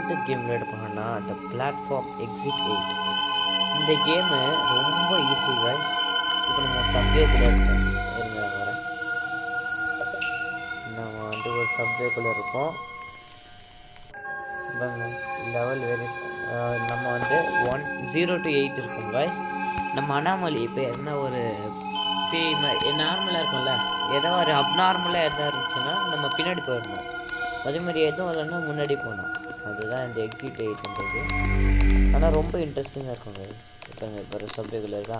எந்த கேம் விளையாட போகிறோன்னா அந்த பிளாட்ஃபார்ம் எக்ஸிட் 8. இந்த கேமு ரொம்ப ஈஸி கைஸ். இப்போ நம்ம சப்வேக்குள்ளே இருக்கோம். இருங்க வரேன். நம்ம வந்து ஒரு சப்வேக்குள்ளே இருக்கோம். லெவல் வெரி நம்ம வந்து 0 to 8 இருக்கும் கைஸ். நம்ம அனாமலி இப்போ என்ன ஒரு பேய் நார்மலாக இருக்கும்ல, ஏதோ ஒரு அப்நார்மலாக எதாவது இருந்துச்சுன்னா நம்ம பின்னாடி போயிடணும். அதே மாதிரி எதுவும் இல்லைன்னா முன்னாடி போகணும். அதுதான் இந்த எக்ஸிட் 8ன்றது. ஆனால் ரொம்ப இன்ட்ரெஸ்டிங்காக இருக்கும் கைஸ். இப்போ ஒரு சப்ஜெக்டில் இருக்கா,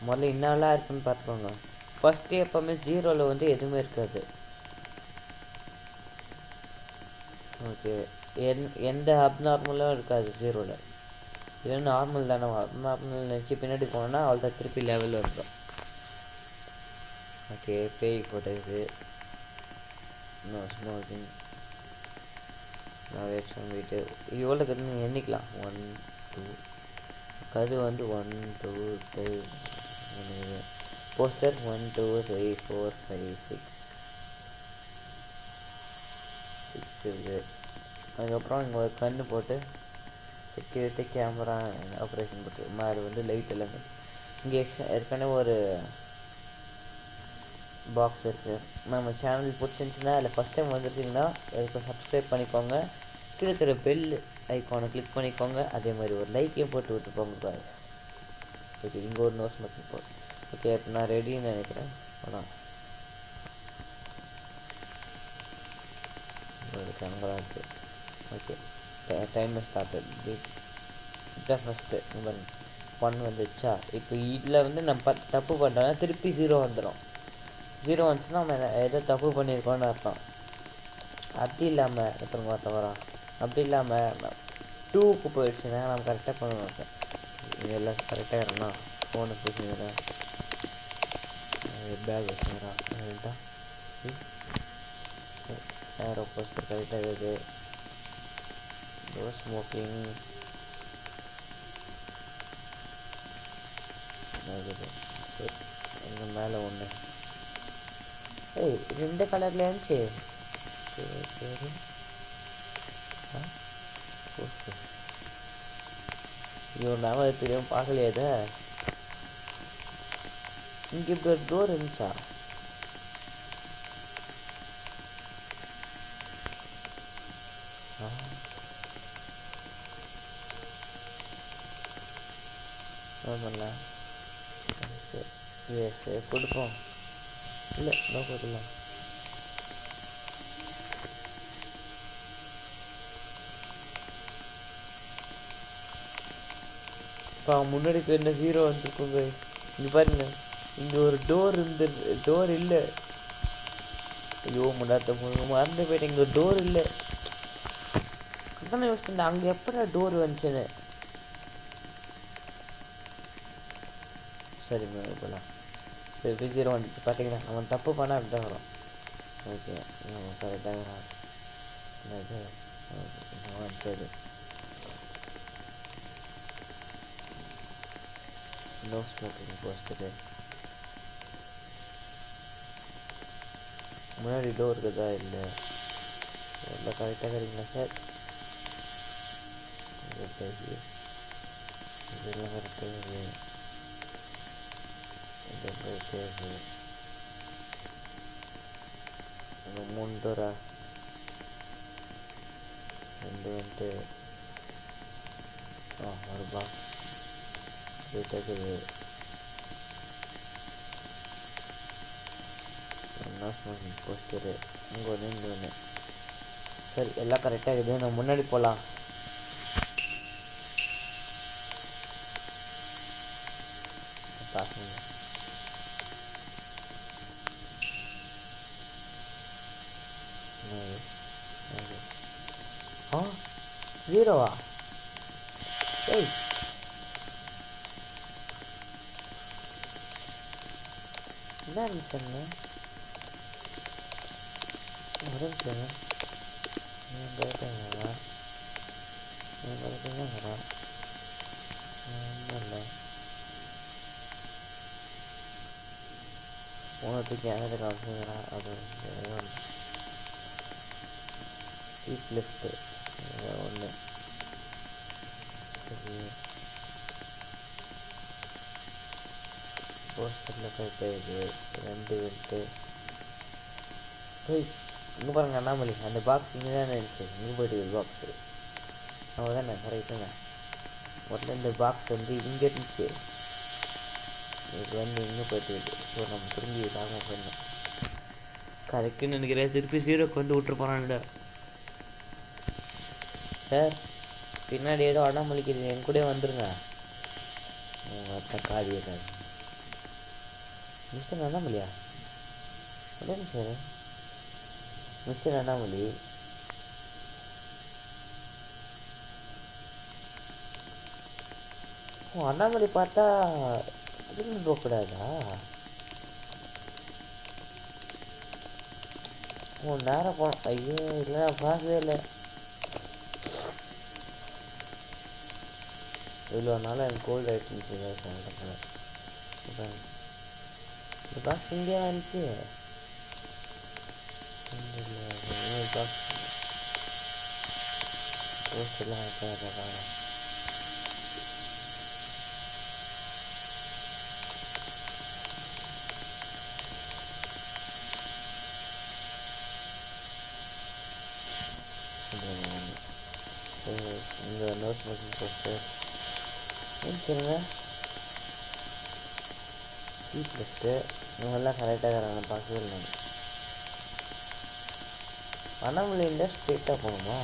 முதல்ல என்னெல்லாம் இருக்குன்னு பார்த்துக்கோங்க. ஃபஸ்ட்டு எப்போவுமே 0ல் வந்து எதுவுமே இருக்காது. ஓகே, எந்த அப்நார்மலும் இருக்காது 0ல். இது நார்மல் தானே. அப்நார்மல் நினச்சி பின்னாடி போனோன்னா அவ்வளோதான், திருப்பி லெவலில் வந்துடும். ஓகே, பேய் ஃபோட்டோஸு, நோ ஸ்மோக்கிங், நான் வேஸ்ட் வீட்டு எவ்வளோ கற்றுன்னு எண்ணிக்கலாம். 1 2 கது வந்து 1 2 3 போஸ்டர் 1 2 3 4 5 6 இருக்குது. அதுக்கப்புறம் இங்கே ஒரு கன்று போட்டு செக்யூரிட்டி கேமரா ஆப்ரேஷன் போட்டு மேலே வந்து லைட் எல்லாமே. இங்கே ஏற்கனவே ஒரு பாக்ஸ் இருக்குது. நம்ம சேனல் பிடிச்சிருந்துச்சுன்னா அதில் ஃபஸ்ட் டைம் வந்துருக்கீங்கன்னா அதுக்கு சப்ஸ்கிரைப் பண்ணிக்கோங்க. கீழே இருக்கிற பெல் ஐக்கானை கிளிக் பண்ணிக்கோங்க. அதே மாதிரி ஒரு லைக்கையும் போட்டு விட்டுருப்போங்க பாய்ஸ். ஓகே, இங்கே ஒரு நோஸ் மட்டும் போடு. ஓகே, இப்போ நான் ரெடின்னு நினைக்கிறேன். அதான் ஒரு கேமரா இருக்குது. Okay, time start. இதான் ஃபஸ்ட்டு 1 வந்துச்சா. இப்போ இதில் வந்து நம்ம தப்பு பண்ணுறோன்னா திருப்பி 0 வந்துடும். 0 வந்துச்சுன்னா நம்ம எதோ தப்பு பண்ணியிருக்கோன்னு அர்த்தம். அப்படி இல்லாமல் எத்தனை தவறா அப்படி இல்லாமல் 2க்கு போயிடுச்சுன்னா நம்ம கரெக்டாக பண்ணணும். இதெல்லாம் கரெக்டாக இருக்கணும். ஃபோனை பிடிச்சிக்கிறேன், பேக் வச்சுக்கிறேன், கரெக்டாக ஏரோ போஸ்டர் கரெக்டாக இருக்குது. ஸ்மோக்கிங் இருக்குது. சரி, எங்கள் மேலே ஒன்று. ஏய், ரெண்டு கலரில் இருந்துச்சு. சரி சரி, ஐயோ நாம தெரியும் பார்க்கலையே அதை. இங்கே இப்படி ஒரு டோர் இருந்துச்சா? ஆமாம்ல, எஸ் கொடுப்போம். இல்லை நோ கொடுக்கலாம். இப்போ முன்னாடி என்ன 0 வந்துருக்குங்க. இங்கே பாருங்க, இங்கே ஒரு டோர் இருந்து டோர் இல்லை. ஐயோ மறந்து போயிட்டேன். இங்கே டோர் இல்லை. அதான் யோசிச்சிருந்தேன் அங்கே எப்படா டோர் வந்துச்சுன்னு. சரி போகலாம். இப்போ 0 வந்துச்சு பார்த்தீங்கன்னா. அவன் தப்பு பண்ணால் அப்படி தான் வரும். ஓகே, கரெக்டாக சரி. No smoking poster. முன்னாடி டோர் இருக்குதா? இல்லை, எல்லாம் கரெக்டாக கிடைக்குங்களா சார்? இதெல்லாம் கரெக்டாக பேசு. 3 டோரா? 2 வந்துட்டு ஒரு பாக்ஸ் இருக்குது. என்ன ஸ்மோக்கிங் போஸ்டரு இங்கே ஒன்று, இங்கே ஒன்று. சரி, எல்லாம் கரெக்டாக இருக்குது. நம்ம முன்னாடி போகலாம். பார்க்கணும். ஆ 0வா? ஏய், என்ன இருந்துச்சுங்க? ஒரு நிமிஷம். கேட்டாங்களா? கேட்டாங்களா? ஒன்றும் இல்லை. போனதுக்கு யாரும் காமிச்சுங்களா? அது டீப் லெஃப்ட்டு ஒன்று. சரி, போஸ்டரில் போயிட்டு 2 விட்டு போய் இங்கே பாருங்க அண்ணாமலை, அந்த பாக்ஸ் இங்கே தான் இருந்துச்சு. இங்கே போய்ட்டு பாக்ஸு அவள் தானே கரெக்டுங்க. முதல்ல இந்த பாக்ஸ் வந்து இங்கே இருந்துச்சு, இது வந்து இங்கே போய்ட்டு. ஸோ நம்ம திரும்பி இதாம போயிடணும். கரெக்டுன்னு நினைக்கிறேன். திருப்பி 0க்கு வந்து விட்டுரு போனான்டா சார். பின்னாடி ஏதோ அண்ணாமலைக்கு என் கூட வந்துருங்க. உங்கள் அத்தை காதிய காது மிஸ்டர் அண்ணாமலையா? உடனே சார் மிஸ்டர் அண்ணாமலை. ஓ, அண்ணாமலை பார்த்தா திரும்பி போகக்கூடாதா? ஓ, நேரம் போனோம். ஐயோ இல்லை, நான் பார்க்கவே இல்லை. இவ்வளோ நாள் எனக்கு கோல்டு ஆகிட்டு இருந்துச்சு. இந்த பாக்ஸ் இங்கே வந்துச்சு. பாக்ஸ் போஸ்டெல்லாம் வைக்காங்க. இந்த நோ ஸ்மோக்கிங் போஸ்டர் சரிங்க. டீப் லெஃப்ட்டு இவங்கெல்லாம் கரெக்டாக இருக்கிறாங்க, பார்க்கவே இல்லை. அண்ணாமலை இருந்தால் ஸ்ட்ரெயிட்டாக போகணுமா?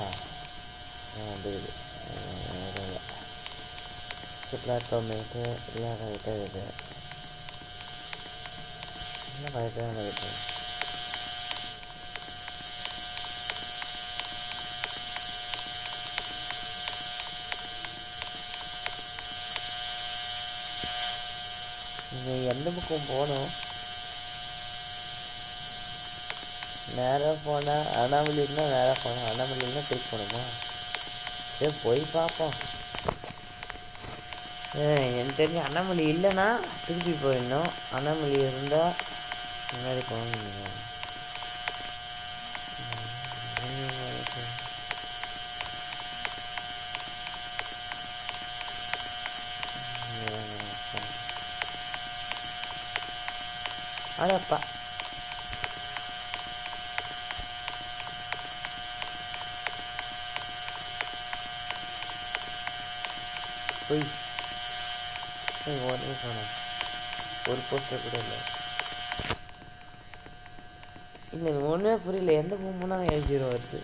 அது இல்லை. பிளாட்ஃபார்ம் ஆகிட்டு எல்லாம் கரெக்டாக இருக்குது. எல்லாம் கரெக்டாக தான் இருக்குது. நீங்கள் எந்த பக்கம் போகணும்? நேராக போனால் அண்ணாமலை இருந்தால் நேராக போகணும், அண்ணாமலை இருந்தால் திருப்பி போகணுமா? சரி போய் பார்ப்போம். எனக்கு தெரிஞ்சு அண்ணாமலை இல்லைன்னா திருப்பி போயிடணும், அண்ணாமலை இருந்தால் முன்னாடி போகணும். அடப்பா, போய் ஒன்றே காணும், ஒரு போஸ்டர் கூட இல்லை. இல்லை ஒன்றுமே புரியல, எந்த பொம்மைனா A0 வருது.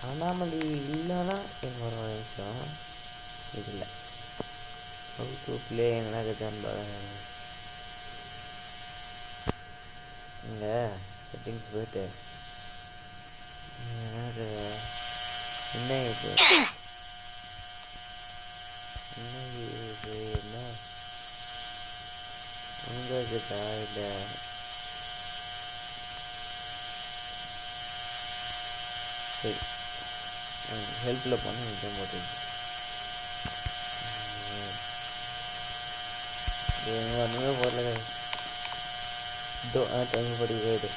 அண்ணாமலை இல்லைன்னா எங்க வர நிமிஷம் இது இல்லை. யூடியூப்லேயே எங்கன்னா இருக்குதான்னு இங்கே செட்டிங்ஸ் போயிட்டு எனக்கு என்ன இது என்ன உங்க இருக்குதா இல்லை சரி ஹெல்ப்பில் போனால் நிஜம் போட்டு ஒன்றுமே போடல. தமிழ்படி வேடு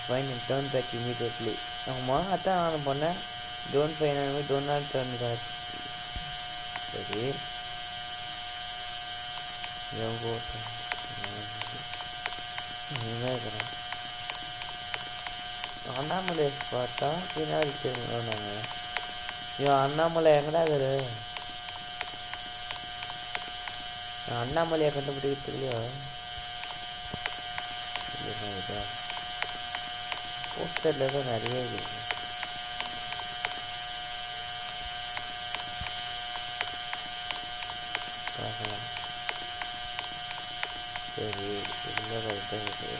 fine and turn back immediately. ஆமாம் அதான் நான் பண்ணேன். Don't fine and don't not turn back. சரி இருக்கிறேன். அண்ணாமலை பார்த்தா பின்னாடி தெரியும். நாங்கள் ஐயோ அண்ணாமலை எங்கடா இருக்குது? அண்ணாமலையை கண்டுபிடிக்கிறதுலையோ போஸ்டரில் தான் நிறைய இருக்கு. பார்க்கலாம். சரி ரொம்ப கரெக்டாக இருக்குது.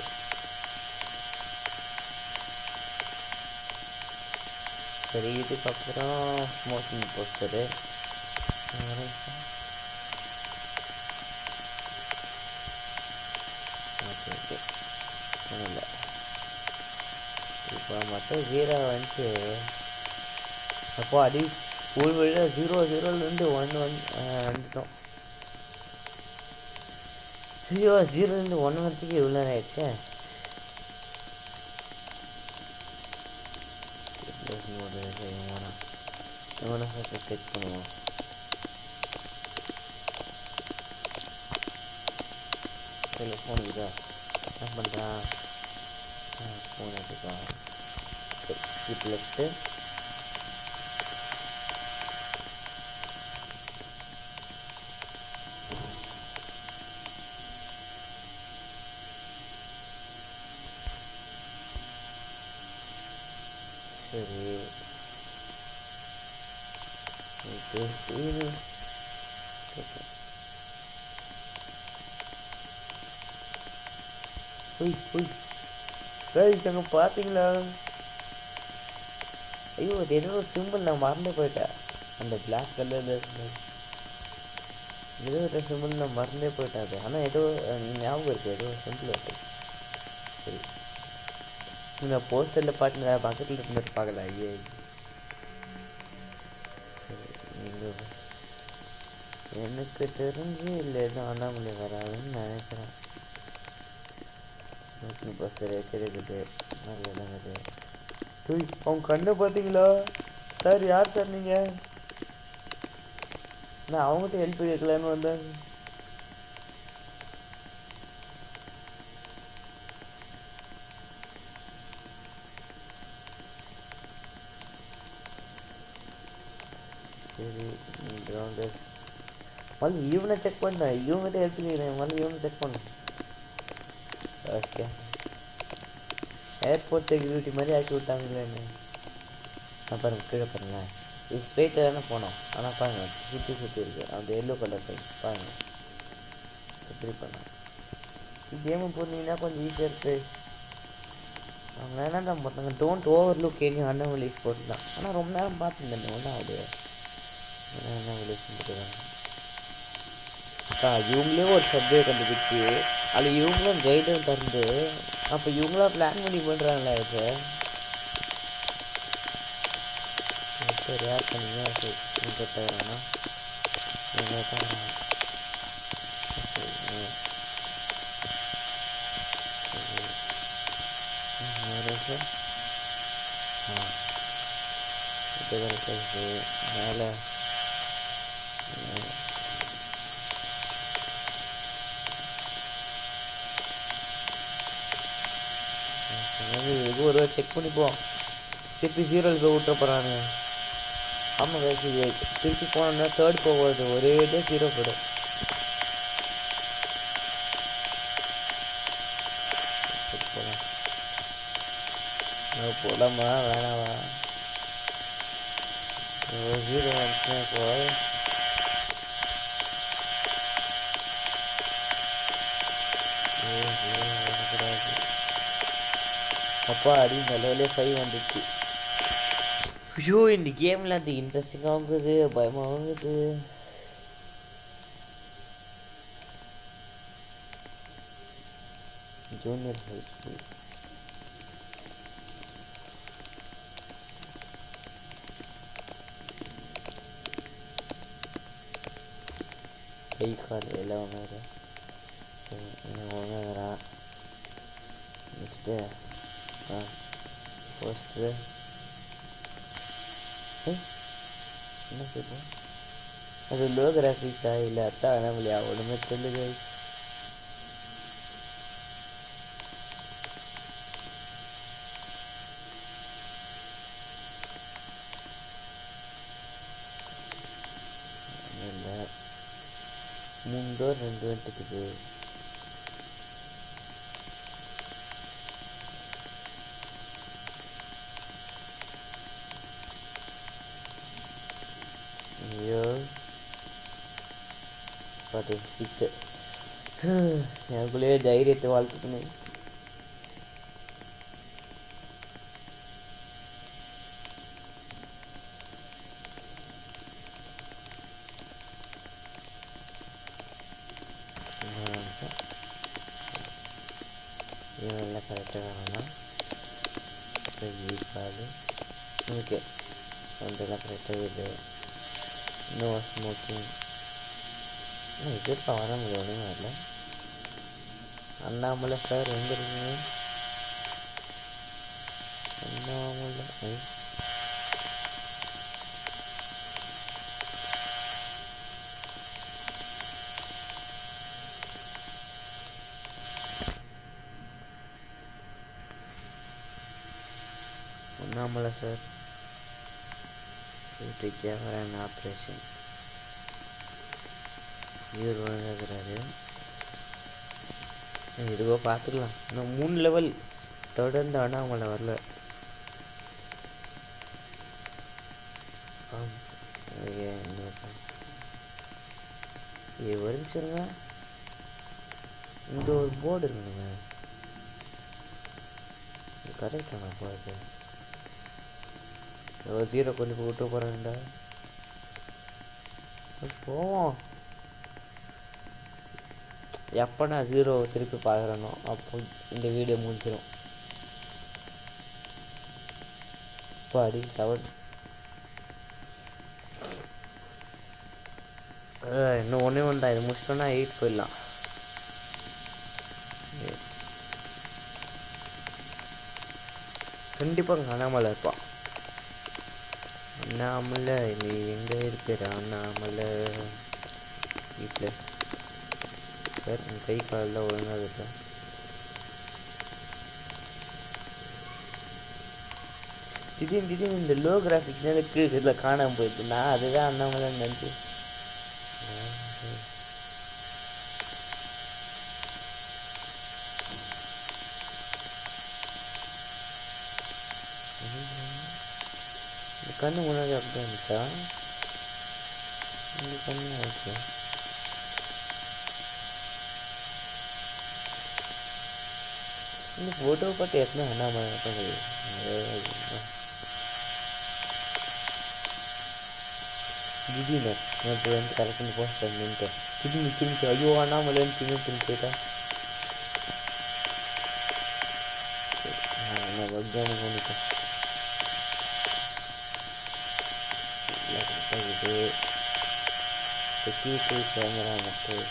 சரி இதுக்கப்புறம் ஸ்மோக்கிங் போஸ்டரு ஓகே ஓகே ஒன்றும் இல்லை. இப்போ மட்டும் 0 வந்துச்சு. அப்போ அடி ஒரு வழியாக 0-0லேருந்து 1-1 வந்துட்டோம். ஐயோ 0லேருந்து 1 வரத்துக்கு இவ்வளோ நேரம் ஆயிடுச்சு. போது இவனை ஃபஸ்ட்டு செக் பண்ணுவோம். சரி ஃபோன் இதா என்ன பண்ணுறான்? ஃபோன் எடுத்துக்கலாம். சரி கீப் லெஃப்ட்டு. சரி இது கைஸ் அங்கே பார்த்தீங்களா? ஐயோ அது ஏதோ சிம்பிள் நான் மறந்து போயிட்டேன். அந்த பிளாக் கலரில் இருந்தது ஏதோ ஒரு சிம்பிள் நான் மறந்தே போயிட்டேன். அது ஆனால் ஏதோ ஞாபகம் இருக்குது, ஏதோ சிம்பிள் இருக்குது. சரி நான் போஸ்டரில் பாட்டு நான் பக்கத்தில் இருந்துட்டு பார்க்கல. ஐயே நீங்கள் எனக்கு தெரிஞ்சு இல்லை எதுவும் அண்ணாமலை வராதுன்னு நினைக்கிறேன். போஸ்டர் கிடைக்குது நல்லதாங்குது. அவங்க கண்ணை பார்த்தீங்களா சார்? யார் சார் நீங்கள்? நான் அவங்ககிட்ட ஹெல்ப் கேட்கலான்னு வந்தேன். சரி கிரவுண்டு மళ్ళీ இவனை செக் பண்ணேன். இவங்ககிட்ட ஹெல்ப் கேட்குறேன். மళ్ళీ இவனை செக் பண்ணேன். ஓகே ஏர்போர்ட் செக்யூரிட்டி மாதிரி ஆக்கி விட்டாங்களேன்னு. பாருங்கள் கீழே பாருங்கள். இது ஸ்ட்ரெயிட்டாக தானே போனோம். ஆனால் பாருங்கள் சுற்றி இருக்குது. அந்த எல்லோ கலர் போய் பாருங்கள். சுற்றி பண்ணோம். கேமு போனீங்கன்னா கொஞ்சம் ஈஸியாக இருக்கு. அவங்க என்ன தான் பார்த்தாங்க don't over look any Annamalai sport தான். ஆனால் ரொம்ப நேரம் பார்த்துருந்தேன் ஒன்றும் ஆகுது. அண்ணாமலை போட்டுருக்காங்க. இவங்களே ஒரு சப்வே கண்டுபிடிச்சி அதில் இவங்களும் கைடும் தந்து அப்போ இவங்களாம் பிளான் பண்ணி பண்ணுறாங்களா? இது இப்போ ரேர் பண்ணிங்க. சரி இங்கே தரானா இங்கே தராங்க. சரி சார் இப்போ கிடைச்சி மேலே ஒரு செக் பண்ணிப்போம். திருப்பி ஜீரோவில் போய் விட்டுற போகிறானுங்க. ஆமாம் வேசி திருப்பி போனோம்னா தேர்ட் போகிறது ஒரே டே ஜீரோ போய்டும். சரி போகலாம். போகலாமா வேணாவா? ஜீரோ வந்துச்சுன்னா இப்போ ஜீரோ வரக்கூடாது. அப்பா அடி நல்ல 5 வந்துச்சு. ஐயோ இந்த கேமில் அது இன்ட்ரெஸ்டிங்காகுது, பயமாகுது. ஜூனியர் ஹை ஸ்கூல் கை கால் எல்லாம் ஒன்று ஒன்றுங்கிறா. நெக்ஸ்ட்டு போஸ்ட்ரு என்ன சொல்லுவோம்? அது லோ கிராஃபிக்ஸா இல்லை அத்தான் அண்ணாமலையா ஒன்றுமே தெரியல கைஸ். இல்லை 3 டோர் 2 வந்துட்டுக்குது. ஐயோ பார்த்து 6 எனக்குள்ளேயே தைரியத்தை வாழ்த்துக்கணும். இவெல்லாம் கரெக்டாக வேணாம். வீக்காது ஓகே அதெல்லாம் கரெக்டாக இது. No smoking. இது இப்போ வர முடியும் வரல. அண்ணாமலை சார் எங்கே இருக்கீங்க? Annamalai Annamalai sir camera operation இவர் வந்துருக்கிறாரு. இதுவோ பார்த்துக்கலாம். இன்னும் 3 லெவல் தொடர்ந்து அண்ணாமலை வரல. ஒரு நிமிஷம் இருங்க. இங்கே ஒரு போர்டு இருக்குங்க. கரெக்டாக போகிறது 0 கொஞ்சம் விட்டு போகிறேன்டா. போவோம். எப்போ நான் 0 திருப்பி பார்க்குறேனோ அப்போ இந்த வீடியோ முடிஞ்சிடும். பாடி 7 இன்னும் ஒன்றே ஒன்று தான். இது முடிச்சிட்டோன்னா 8 போயிடலாம். கண்டிப்பாக அண்ணாமலை இருப்பான். அண்ணாமலை நீ எங்கே இருக்கிற அண்ணாமலை வீட்டில் சார். என் கை காலில் ஒழுங்காக இருக்கா? திடீர்னு இந்த லோ கிராஃபிக்ஸ்னால கீழே இதில் காணாமல் போயிட்டு நான் அதுதான் அண்ணாமலைன்னு நினச்சி. இந்த கண்ணு முன்னாடி அப்படி இருந்துச்சா? இந்த கண்ணு ஓகே. இந்த ஃபோட்டோ பார்த்து எத்தனை அண்ணாமலை திடீர்னு இப்போ வந்து கரெக்ட் பண்ணி போஸ்ட் நின்ட்டு திரும்பி ஐயோ அண்ணாமலைன்னு திரும்பி போயிட்டேன். நான் வக்கியானு பண்ணிட்டேன். இது செக்யூரிட்டி கேமரா மட்டும்.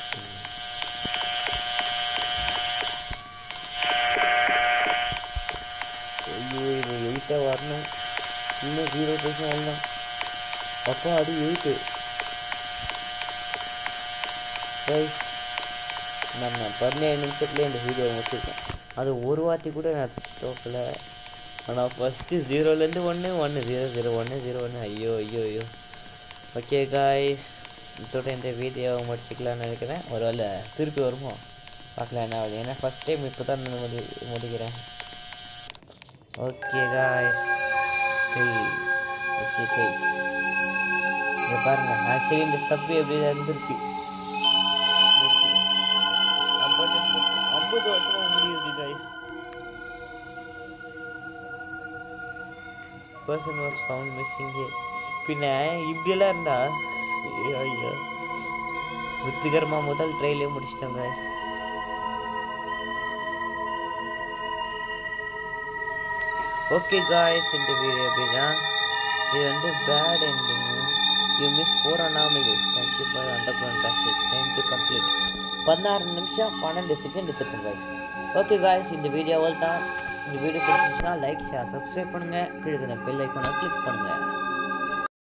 ஐயோ இது 8 வரணும். இன்னும் 0% வரலாம். அப்பா அது 8 கைஸ். நான் 17 நிமிஷத்துலேயே இந்த வீடியோ முடிச்சிருக்கேன். அது ஒரு வார்த்தை கூட நான் தோக்கலை. ஆனால் ஃபஸ்ட்டு 0லேருந்து 1 1 0 0 1 0 1. ஐயோ ஐயோ ஐயோ. ஓகே காய்ஸ், இதோட இந்த வீடியோவை முடிச்சிக்கலான்னு நினைக்கிறேன். ஒரு வேளை திருப்பி வருமோ பார்க்கலாம் என்ன ஆகுது. ஏன்னா ஃபஸ்ட் டைம் இப்போ தான் நான் முடிக்கிறேன். ஓகே காய்ஸ், இங்கே பாருங்கள். ஆக்சுவலி இந்த சப்வே எப்படி இருந்திருக்கு. 50 வருஷமாக முடியுது guys. person was found missing here. பின்ன இப்படியெல்லாம் இருந்தா ஐயோ. வெற்றிகரமாக முதல் ட்ரையிலே முடிச்சிட்டோம் காய்ஸ். ஓகே காய்ஸ், இந்த வீடியோ எப்படின்னா இது வந்து bad ending. You miss 4 anomalies. Thank you for underground passage. Time to complete 16 நிமிஷம் 12 செகண்ட் எடுத்துருக்கோம் காய்ஸ். ஓகே காய்ஸ், இந்த வீடியோவில் தான். இந்த வீடியோ பிடிச்சிருந்துச்சுன்னா லைக் ஷேர் சப்ஸ்கிரைப் பண்ணுங்கள். கீழே பெல் ஐக்கானை கிளிக் பண்ணுங்கள்.